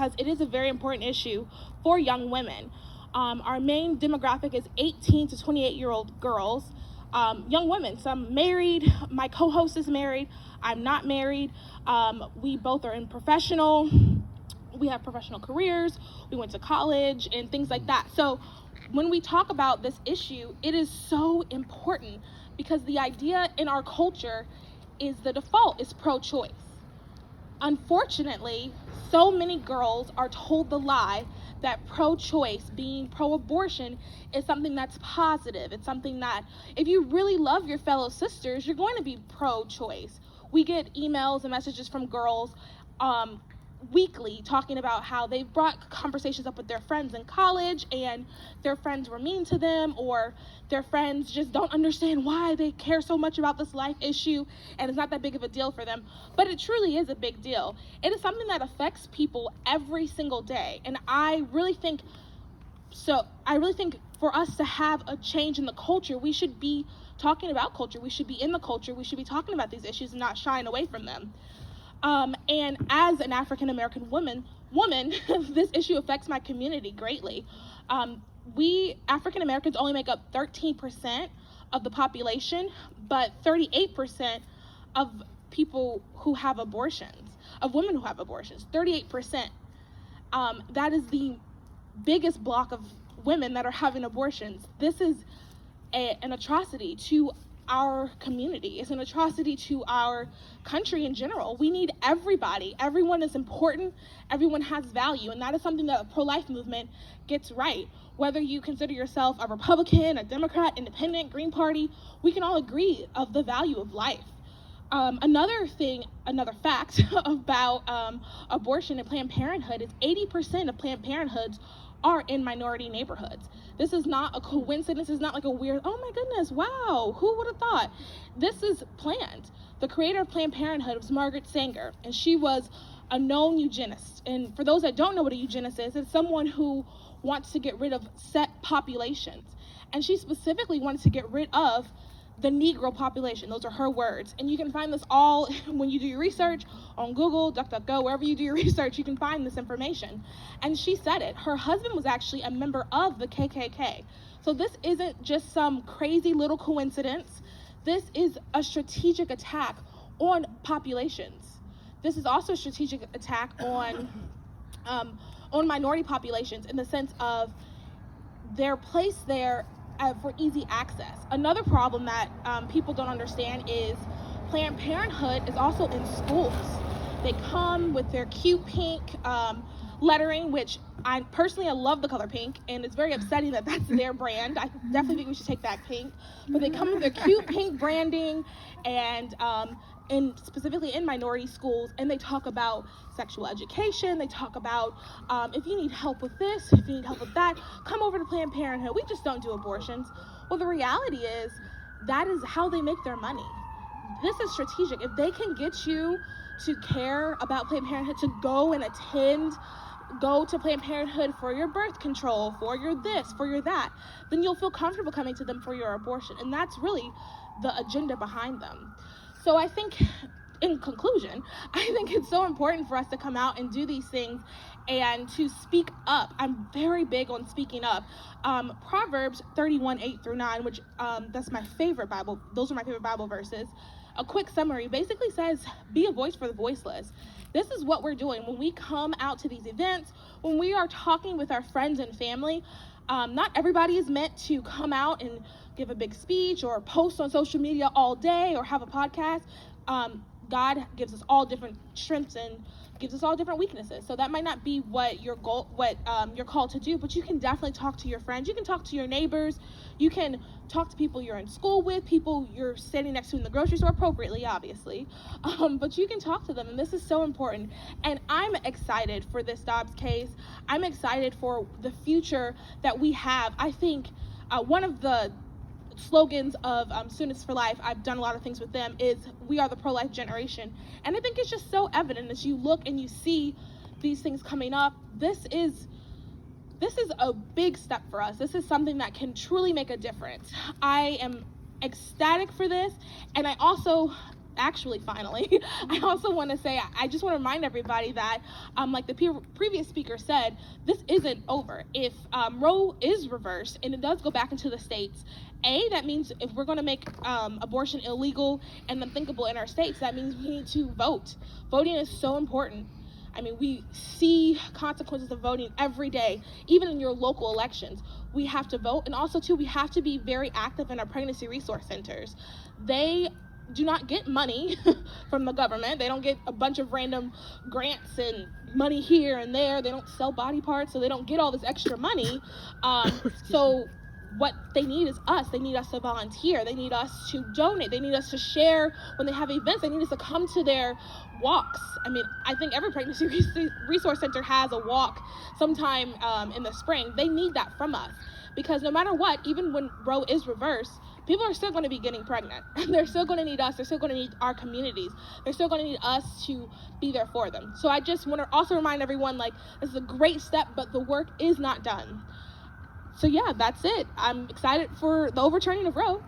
because it is a very important issue for young women. Our main demographic is 18 to 28-year-old girls, young women, some married. My co-host is married. I'm not married. We both are we have professional careers. We went to college and things like that. So when we talk about this issue, it is so important because the idea in our culture is the default is pro-choice. Unfortunately, so many girls are told the lie that pro-choice, being pro-abortion, is something that's positive. It's something that if you really love your fellow sisters, you're going to be pro-choice. We get emails and messages from girls weekly talking about how they've brought conversations up with their friends in college and their friends were mean to them, or their friends just don't understand why they care so much about this life issue and it's not that big of a deal for them. But it truly is a big deal. It is something that affects people every single day. And I really think for us to have a change in the culture, we should be talking about culture. We should be in the culture. We should be talking about these issues and not shying away from them. And as an African-American woman, this issue affects my community greatly. We African-Americans only make up 13% of the population, but 38% of people who have abortions, of women who have abortions, 38%. That is the biggest block of women that are having abortions. This is an atrocity to our community. It's an atrocity to our country in general. We need everybody. Everyone is important. Everyone has value. And that is something that the pro-life movement gets right. Whether you consider yourself a Republican, a Democrat, Independent, Green Party, we can all agree of the value of life. Another fact about abortion and Planned Parenthood is 80% of Planned Parenthoods are in minority neighborhoods. This is not a coincidence. It's not like a weird, oh my goodness, wow, who would have thought? This is planned. The creator of Planned Parenthood was Margaret Sanger, and she was a known eugenist. And for those that don't know what a eugenist is, it's someone who wants to get rid of set populations. And she specifically wanted to get rid of the Negro population. Those are her words. And you can find this all when you do your research on Google, DuckDuckGo, wherever you do your research, you can find this information. And she said it. Her husband was actually a member of the KKK. So this isn't just some crazy little coincidence. This is a strategic attack on populations. This is also a strategic attack on minority populations in the sense of they're placed there for easy access. Another problem that people don't understand is Planned Parenthood is also in schools. They come with their cute pink lettering, which I personally love the color pink, and it's very upsetting that that's their brand. I definitely think we should take back pink. But they come with their cute pink branding and specifically in minority schools, and they talk about sexual education. They talk about if you need help with this, if you need help with that, come over to Planned Parenthood. We just don't do abortions. Well, the reality is that is how they make their money. This is strategic. If they can get you to care about Planned Parenthood, to go and go to Planned Parenthood for your birth control, for your this, for your that, then you'll feel comfortable coming to them for your abortion. And that's really the agenda behind them. So I think, in conclusion, I think it's so important for us to come out and do these things and to speak up. I'm very big on speaking up. Proverbs 31:8-9, which that's my favorite Bible. Those are my favorite Bible verses. A quick summary basically says, be a voice for the voiceless. This is what we're doing when we come out to these events, when we are talking with our friends and family. Not everybody is meant to come out and give a big speech or post on social media all day or have a podcast. God gives us all different strengths and gives us all different weaknesses. So that might not be what you're called to do, but you can definitely talk to your friends. You can talk to your neighbors. You can talk to people you're in school with, people you're standing next to in the grocery store, appropriately, obviously. But you can talk to them, and this is so important. And I'm excited for this Dobbs case. I'm excited for the future that we have. I think one of the slogans of Students for Life, I've done a lot of things with them, is we are the pro-life generation. And I think it's just so evident as you look and you see these things coming up. This is a big step for us. This is something that can truly make a difference. I am ecstatic for this, and I also finally, I also want to say, I just want to remind everybody that, like the previous speaker said, this isn't over. If Roe is reversed and it does go back into the states, that means if we're going to make abortion illegal and unthinkable in our states, that means we need to vote. Voting is so important. I mean, we see consequences of voting every day, even in your local elections. We have to vote, and also, too, we have to be very active in our pregnancy resource centers. They do not get money from the government. They don't get a bunch of random grants and money here and there. They don't sell body parts, so they don't get all this extra money. So what they need is us. They need us to volunteer. They need us to donate. They need us to share when they have events. They need us to come to their walks. I mean, I think every pregnancy resource center has a walk sometime in the spring. They need that from us, because no matter what, even when Roe is reversed, people are still going to be getting pregnant. They're still going to need us. They're still going to need our communities. They're still going to need us to be there for them. So I just want to also remind everyone, like, this is a great step, but the work is not done. So yeah, that's it. I'm excited for the overturning of Roe.